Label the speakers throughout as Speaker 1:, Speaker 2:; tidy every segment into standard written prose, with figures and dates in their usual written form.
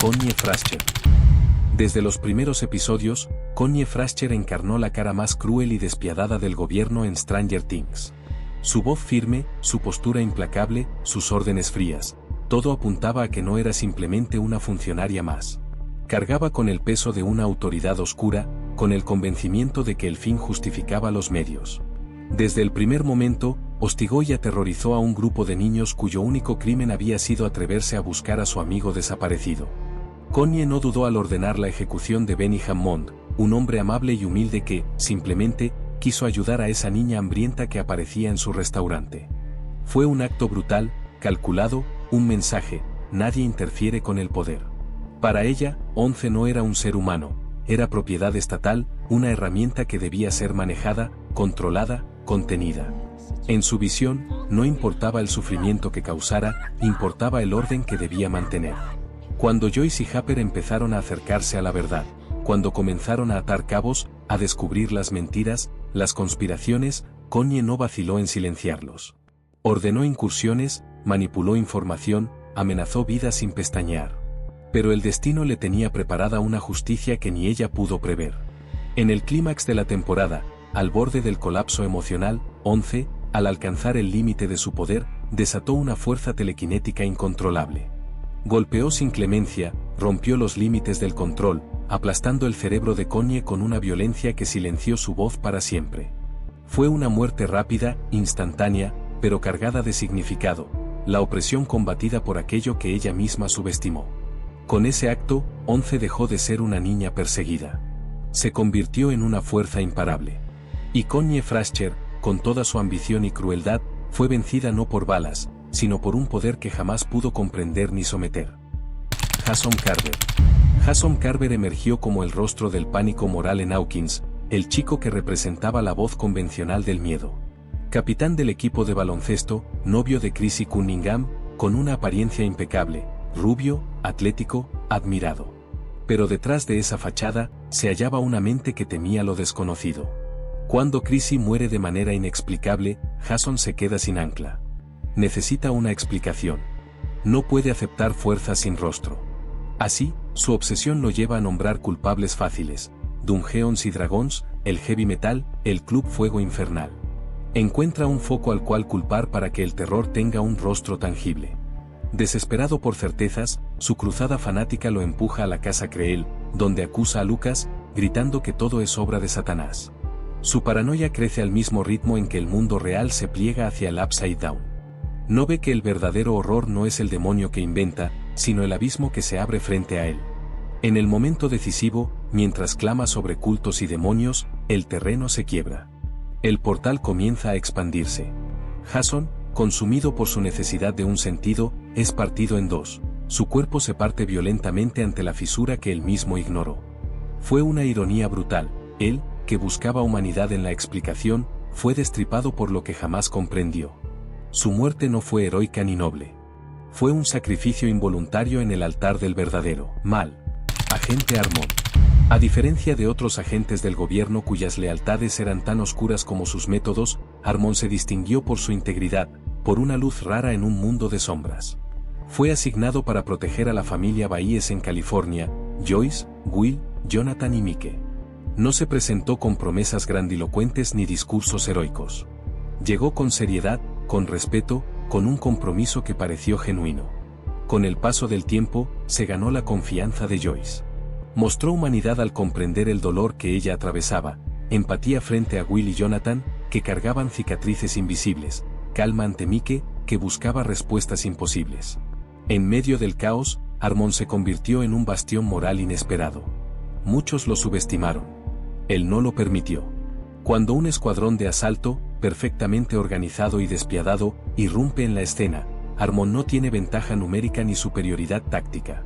Speaker 1: Connie Frascher. Desde los primeros episodios, Connie Frascher encarnó la cara más cruel y despiadada del gobierno en Stranger Things. Su voz firme, su postura implacable, sus órdenes frías, todo apuntaba a que no era simplemente una funcionaria más. Cargaba con el peso de una autoridad oscura, con el convencimiento de que el fin justificaba los medios. Desde el primer momento, hostigó y aterrorizó a un grupo de niños cuyo único crimen había sido atreverse a buscar a su amigo desaparecido. Connie no dudó al ordenar la ejecución de Benny Hammond, un hombre amable y humilde que, simplemente, quiso ayudar a esa niña hambrienta que aparecía en su restaurante. Fue un acto brutal, calculado, un mensaje: nadie interfiere con el poder. Para ella, 11 no era un ser humano, era propiedad estatal, una herramienta que debía ser manejada, controlada, contenida. En su visión, no importaba el sufrimiento que causara, importaba el orden que debía mantener. Cuando Joyce y Hopper empezaron a acercarse a la verdad, cuando comenzaron a atar cabos, a descubrir las mentiras, las conspiraciones, Connie no vaciló en silenciarlos. Ordenó incursiones, manipuló información, amenazó vidas sin pestañear. Pero el destino le tenía preparada una justicia que ni ella pudo prever. En el clímax de la temporada, al borde del colapso emocional, 11, al alcanzar el límite de su poder, desató una fuerza telequinética incontrolable. Golpeó sin clemencia, rompió los límites del control, aplastando el cerebro de Connie con una violencia que silenció su voz para siempre. Fue una muerte rápida, instantánea, pero cargada de significado, la opresión combatida por aquello que ella misma subestimó. Con ese acto, 11 dejó de ser una niña perseguida. Se convirtió en una fuerza imparable. Y Connie Frascher, con toda su ambición y crueldad, fue vencida no por balas, sino por un poder que jamás pudo comprender ni someter. Jason Carver. Jason Carver emergió como el rostro del pánico moral en Hawkins, el chico que representaba la voz convencional del miedo. Capitán del equipo de baloncesto, novio de Chrissy Cunningham, con una apariencia impecable, rubio, atlético, admirado. Pero detrás de esa fachada, se hallaba una mente que temía lo desconocido. Cuando Chrissy muere de manera inexplicable, Jason se queda sin ancla. Necesita una explicación. No puede aceptar fuerzas sin rostro. Así, su obsesión lo lleva a nombrar culpables fáciles: Dungeons y Dragons, el heavy metal, el club Fuego Infernal. Encuentra un foco al cual culpar para que el terror tenga un rostro tangible. Desesperado por certezas, su cruzada fanática lo empuja a la casa Creel, donde acusa a Lucas, gritando que todo es obra de Satanás. Su paranoia crece al mismo ritmo en que el mundo real se pliega hacia el Upside Down. No ve que el verdadero horror no es el demonio que inventa, sino el abismo que se abre frente a él. En el momento decisivo, mientras clama sobre cultos y demonios, el terreno se quiebra. El portal comienza a expandirse. Jason, consumido por su necesidad de un sentido, es partido en dos. Su cuerpo se parte violentamente ante la fisura que él mismo ignoró. Fue una ironía brutal. Él, que buscaba humanidad en la explicación, fue destripado por lo que jamás comprendió. Su muerte no fue heroica ni noble. Fue un sacrificio involuntario en el altar del verdadero mal. Agente Armond. A diferencia de otros agentes del gobierno cuyas lealtades eran tan oscuras como sus métodos, Armond se distinguió por su integridad, por una luz rara en un mundo de sombras. Fue asignado para proteger a la familia Baíes en California: Joyce, Will, Jonathan y Mike. No se presentó con promesas grandilocuentes ni discursos heroicos. Llegó con seriedad, con respeto, con un compromiso que pareció genuino. Con el paso del tiempo, se ganó la confianza de Joyce. Mostró humanidad al comprender el dolor que ella atravesaba, empatía frente a Will y Jonathan, que cargaban cicatrices invisibles, calma ante Mike, que buscaba respuestas imposibles. En medio del caos, Armond se convirtió en un bastión moral inesperado. Muchos lo subestimaron. Él no lo permitió. Cuando un escuadrón de asalto, perfectamente organizado y despiadado, irrumpe en la escena, Armond no tiene ventaja numérica ni superioridad táctica.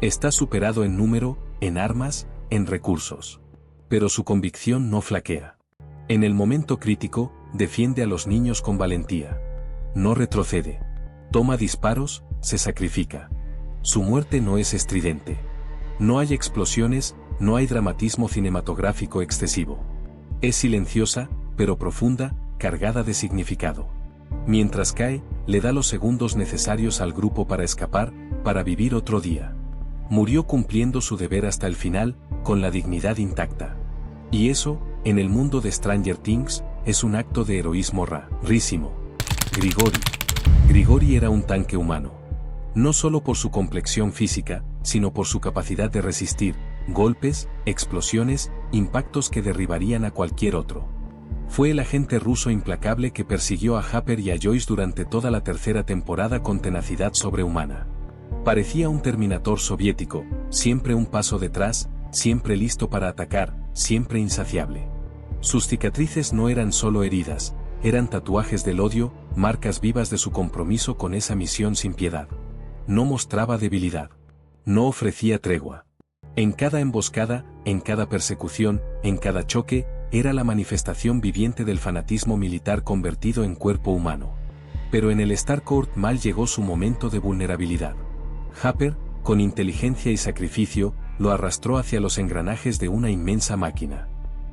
Speaker 1: Está superado en número, en armas, en recursos. Pero su convicción no flaquea. En el momento crítico, defiende a los niños con valentía. No retrocede. Toma disparos, se sacrifica. Su muerte no es estridente. No hay explosiones, no hay dramatismo cinematográfico excesivo. Es silenciosa, pero profunda, cargada de significado. Mientras cae, le da los segundos necesarios al grupo para escapar, para vivir otro día. Murió cumpliendo su deber hasta el final, con la dignidad intacta. Y eso, en el mundo de Stranger Things, es un acto de heroísmo rarísimo. Grigori era un tanque humano. No solo por su complexión física, sino por su capacidad de resistir golpes, explosiones, impactos que derribarían a cualquier otro. Fue el agente ruso implacable que persiguió a Hopper y a Joyce durante toda la tercera temporada con tenacidad sobrehumana. Parecía un Terminator soviético, siempre un paso detrás, siempre listo para atacar, siempre insaciable. Sus cicatrices no eran solo heridas, eran tatuajes del odio, marcas vivas de su compromiso con esa misión sin piedad. No mostraba debilidad. No ofrecía tregua. En cada emboscada, en cada persecución, en cada choque, era la manifestación viviente del fanatismo militar convertido en cuerpo humano. Pero en el Starcourt mal llegó su momento de vulnerabilidad. Hopper, con inteligencia y sacrificio, lo arrastró hacia los engranajes de una inmensa máquina.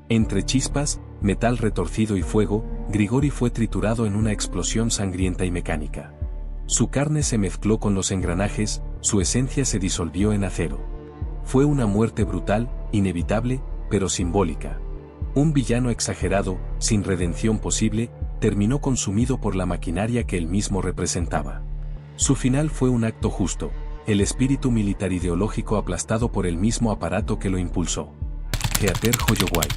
Speaker 1: Entre chispas, metal retorcido y fuego, Grigori fue triturado en una explosión sangrienta y mecánica. Su carne se mezcló con los engranajes, su esencia se disolvió en acero. Fue una muerte brutal, inevitable, pero simbólica. Un villano exagerado, sin redención posible, terminó consumido por la maquinaria que él mismo representaba. Su final fue un acto justo, el espíritu militar ideológico aplastado por el mismo aparato que lo impulsó. Heather Holloway.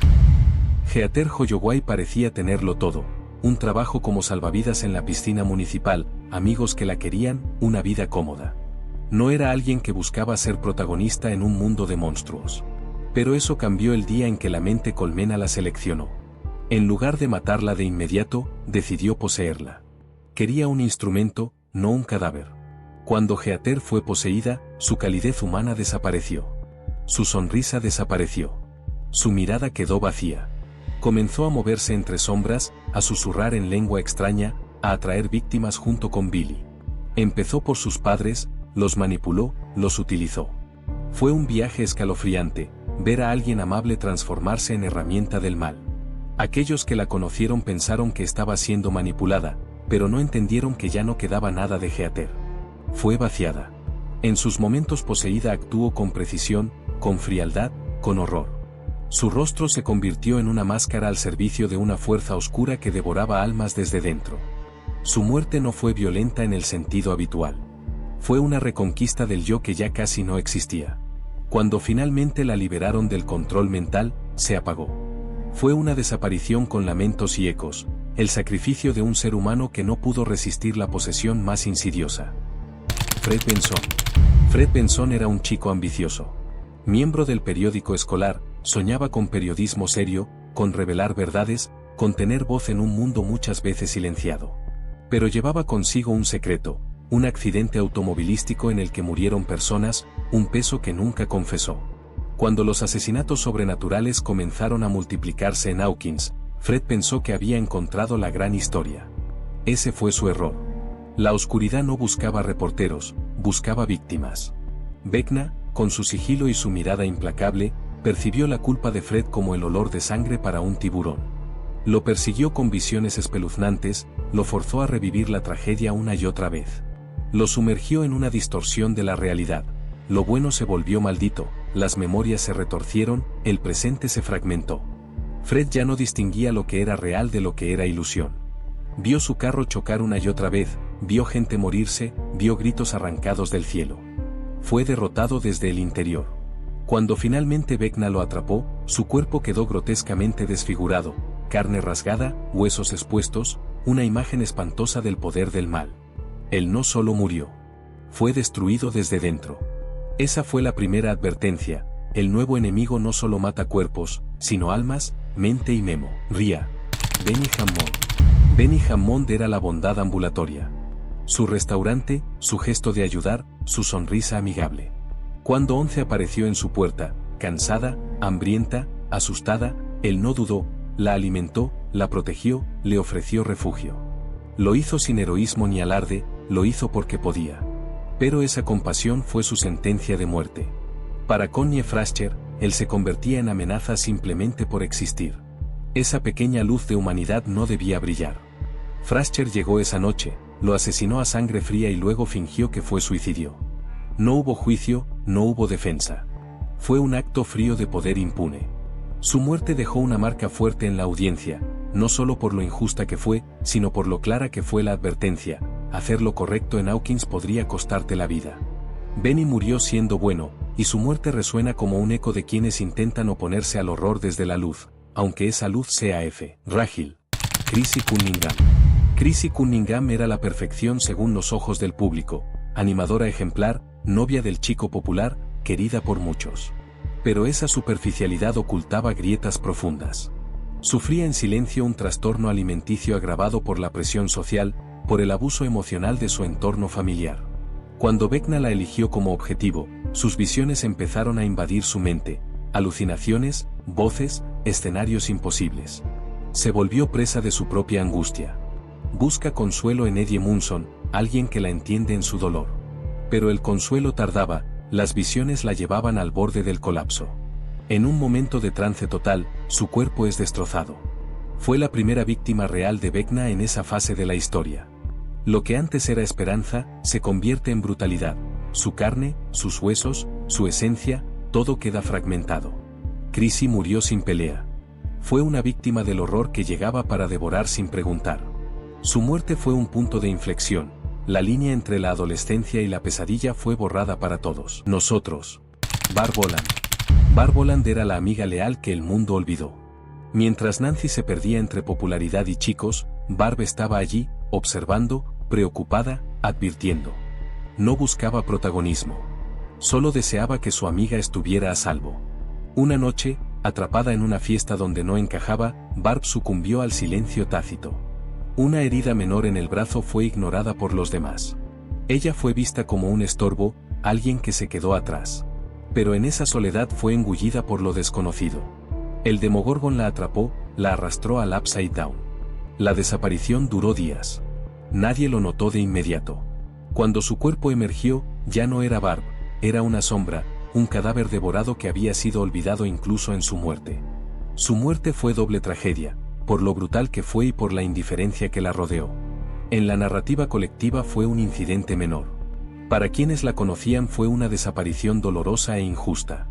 Speaker 1: Heather Holloway parecía tenerlo todo: un trabajo como salvavidas en la piscina municipal, amigos que la querían, una vida cómoda. No era alguien que buscaba ser protagonista en un mundo de monstruos. Pero eso cambió el día en que la mente colmena la seleccionó. En lugar de matarla de inmediato, decidió poseerla. Quería un instrumento, no un cadáver. Cuando Heather fue poseída, su calidez humana desapareció. Su sonrisa desapareció. Su mirada quedó vacía. Comenzó a moverse entre sombras, a susurrar en lengua extraña, a atraer víctimas junto con Billy. Empezó por sus padres, los manipuló, los utilizó. Fue un viaje escalofriante, ver a alguien amable transformarse en herramienta del mal. Aquellos que la conocieron pensaron que estaba siendo manipulada, pero no entendieron que ya no quedaba nada de Heather. Fue vaciada. En sus momentos poseída actuó con precisión, con frialdad, con horror. Su rostro se convirtió en una máscara al servicio de una fuerza oscura que devoraba almas desde dentro. Su muerte no fue violenta en el sentido habitual. Fue una reconquista del yo que ya casi no existía. Cuando finalmente la liberaron del control mental, se apagó. Fue una desaparición con lamentos y ecos, el sacrificio de un ser humano que no pudo resistir la posesión más insidiosa. Fred Benson. Fred Benson era un chico ambicioso. Miembro del periódico escolar, soñaba con periodismo serio, con revelar verdades, con tener voz en un mundo muchas veces silenciado. Pero llevaba consigo un secreto, un accidente automovilístico en el que murieron personas, un peso que nunca confesó. Cuando los asesinatos sobrenaturales comenzaron a multiplicarse en Hawkins, Fred pensó que había encontrado la gran historia. Ese fue su error. La oscuridad no buscaba reporteros, buscaba víctimas. Vecna, con su sigilo y su mirada implacable, percibió la culpa de Fred como el olor de sangre para un tiburón. Lo persiguió con visiones espeluznantes, lo forzó a revivir la tragedia una y otra vez. Lo sumergió en una distorsión de la realidad. Lo bueno se volvió maldito, las memorias se retorcieron, el presente se fragmentó. Fred ya no distinguía lo que era real de lo que era ilusión. Vio su carro chocar una y otra vez, vio gente morirse, vio gritos arrancados del cielo. Fue derrotado desde el interior. Cuando finalmente Vecna lo atrapó, su cuerpo quedó grotescamente desfigurado, carne rasgada, huesos expuestos, una imagen espantosa del poder del mal. Él no solo murió. Fue destruido desde dentro. Esa fue la primera advertencia: el nuevo enemigo no solo mata cuerpos, sino almas, mente y memo. Ría. Benny Hammond. Benny Hammond era la bondad ambulatoria. Su restaurante, su gesto de ayudar, su sonrisa amigable. Cuando Once apareció en su puerta, cansada, hambrienta, asustada, él no dudó, la alimentó, la protegió, le ofreció refugio. Lo hizo sin heroísmo ni alarde, lo hizo porque podía. Pero esa compasión fue su sentencia de muerte. Para Connie Frascher, él se convertía en amenaza simplemente por existir. Esa pequeña luz de humanidad no debía brillar. Frascher llegó esa noche, lo asesinó a sangre fría y luego fingió que fue suicidio. No hubo juicio, no hubo defensa. Fue un acto frío de poder impune. Su muerte dejó una marca fuerte en la audiencia, no solo por lo injusta que fue, sino por lo clara que fue la advertencia: hacer lo correcto en Hawkins podría costarte la vida. Benny murió siendo bueno, y su muerte resuena como un eco de quienes intentan oponerse al horror desde la luz, aunque esa luz sea frágil. Chrissy Cunningham. Chrissy Cunningham era la perfección según los ojos del público, animadora ejemplar, novia del chico popular, querida por muchos. Pero esa superficialidad ocultaba grietas profundas. Sufría en silencio un trastorno alimenticio agravado por la presión social, por el abuso emocional de su entorno familiar. Cuando Vecna la eligió como objetivo, sus visiones empezaron a invadir su mente: alucinaciones, voces, escenarios imposibles. Se volvió presa de su propia angustia. Busca consuelo en Eddie Munson, alguien que la entiende en su dolor. Pero el consuelo tardaba, las visiones la llevaban al borde del colapso. En un momento de trance total, su cuerpo es destrozado. Fue la primera víctima real de Vecna en esa fase de la historia. Lo que antes era esperanza, se convierte en brutalidad. Su carne, sus huesos, su esencia, todo queda fragmentado. Chrissy murió sin pelea. Fue una víctima del horror que llegaba para devorar sin preguntar. Su muerte fue un punto de inflexión. La línea entre la adolescencia y la pesadilla fue borrada para todos nosotros. Barb Boland. Barb Boland era la amiga leal que el mundo olvidó. Mientras Nancy se perdía entre popularidad y chicos, Barb estaba allí, observando, preocupada, advirtiendo. No buscaba protagonismo. Solo deseaba que su amiga estuviera a salvo. Una noche, atrapada en una fiesta donde no encajaba, Barb sucumbió al silencio tácito. Una herida menor en el brazo fue ignorada por los demás. Ella fue vista como un estorbo, alguien que se quedó atrás. Pero en esa soledad fue engullida por lo desconocido. El Demogorgon la atrapó, la arrastró al Upside Down. La desaparición duró días. Nadie lo notó de inmediato. Cuando su cuerpo emergió, ya no era Barb, era una sombra, un cadáver devorado que había sido olvidado incluso en su muerte. Su muerte fue doble tragedia, por lo brutal que fue y por la indiferencia que la rodeó. En la narrativa colectiva fue un incidente menor. Para quienes la conocían fue una desaparición dolorosa e injusta.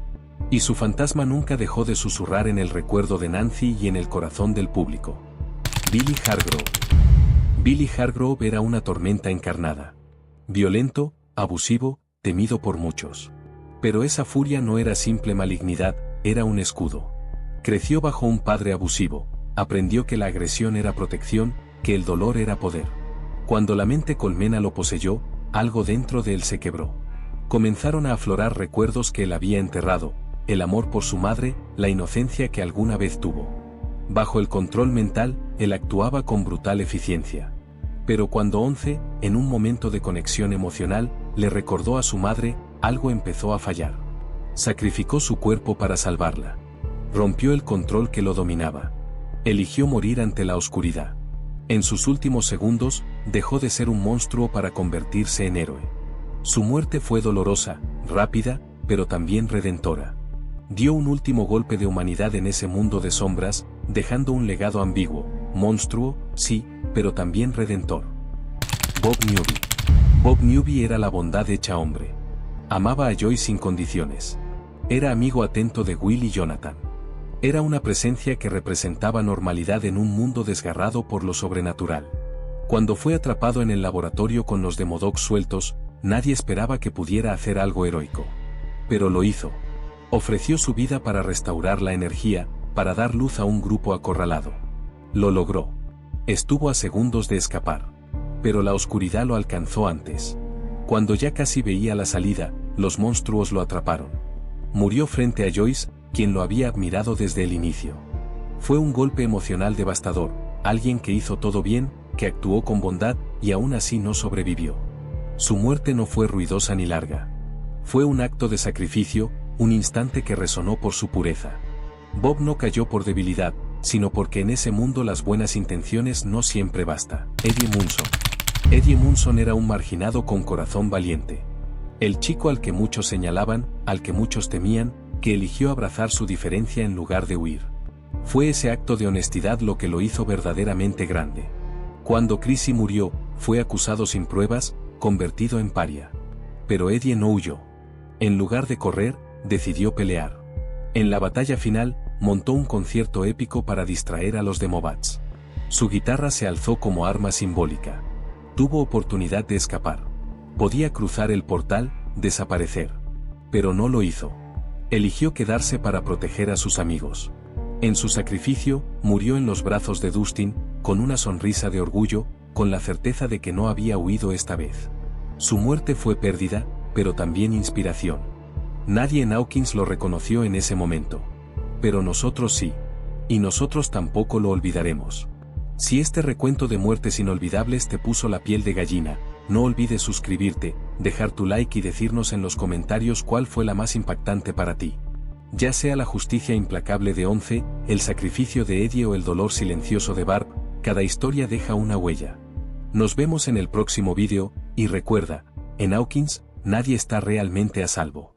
Speaker 1: Y su fantasma nunca dejó de susurrar en el recuerdo de Nancy y en el corazón del público. Billy Hargrove. Billy Hargrove era una tormenta encarnada. Violento, abusivo, temido por muchos. Pero esa furia no era simple malignidad, era un escudo. Creció bajo un padre abusivo, aprendió que la agresión era protección, que el dolor era poder. Cuando la mente colmena lo poseyó, algo dentro de él se quebró. Comenzaron a aflorar recuerdos que él había enterrado, el amor por su madre, la inocencia que alguna vez tuvo. Bajo el control mental, él actuaba con brutal eficiencia. Pero cuando en un momento de conexión emocional, le recordó a su madre, algo empezó a fallar. Sacrificó su cuerpo para salvarla. Rompió el control que lo dominaba. Eligió morir ante la oscuridad. En sus últimos segundos, dejó de ser un monstruo para convertirse en héroe. Su muerte fue dolorosa, rápida, pero también redentora. Dio un último golpe de humanidad en ese mundo de sombras, dejando un legado ambiguo, monstruo, sí, pero también redentor. Bob Newby. Bob Newby era la bondad hecha hombre. Amaba a Joy sin condiciones. Era amigo atento de Will y Jonathan. Era una presencia que representaba normalidad en un mundo desgarrado por lo sobrenatural. Cuando fue atrapado en el laboratorio con los Demodogs sueltos, nadie esperaba que pudiera hacer algo heroico. Pero lo hizo. Ofreció su vida para restaurar la energía, para dar luz a un grupo acorralado. Lo logró. Estuvo a segundos de escapar. Pero la oscuridad lo alcanzó antes. Cuando ya casi veía la salida, los monstruos lo atraparon. Murió frente a Joyce, quien lo había admirado desde el inicio. Fue un golpe emocional devastador, alguien que hizo todo bien, que actuó con bondad, y aún así no sobrevivió. Su muerte no fue ruidosa ni larga. Fue un acto de sacrificio, un instante que resonó por su pureza. Bob no cayó por debilidad, sino porque en ese mundo las buenas intenciones no siempre basta. Eddie Munson. Eddie Munson era un marginado con corazón valiente. El chico al que muchos señalaban, al que muchos temían, que eligió abrazar su diferencia en lugar de huir. Fue ese acto de honestidad lo que lo hizo verdaderamente grande. Cuando Chrissy murió, fue acusado sin pruebas, convertido en paria. Pero Eddie no huyó. En lugar de correr, decidió pelear. En la batalla final, montó un concierto épico para distraer a los Demobats. Su guitarra se alzó como arma simbólica. Tuvo oportunidad de escapar. Podía cruzar el portal, desaparecer. Pero no lo hizo. Eligió quedarse para proteger a sus amigos. En su sacrificio, murió en los brazos de Dustin, con una sonrisa de orgullo, con la certeza de que no había huido esta vez. Su muerte fue pérdida, pero también inspiración. Nadie en Hawkins lo reconoció en ese momento. Pero nosotros sí. Y nosotros tampoco lo olvidaremos. Si este recuento de muertes inolvidables te puso la piel de gallina, no olvides suscribirte, dejar tu like y decirnos en los comentarios cuál fue la más impactante para ti. Ya sea la justicia implacable de 11, el sacrificio de Eddie o el dolor silencioso de Barb, cada historia deja una huella. Nos vemos en el próximo vídeo, y recuerda, en Hawkins, nadie está realmente a salvo.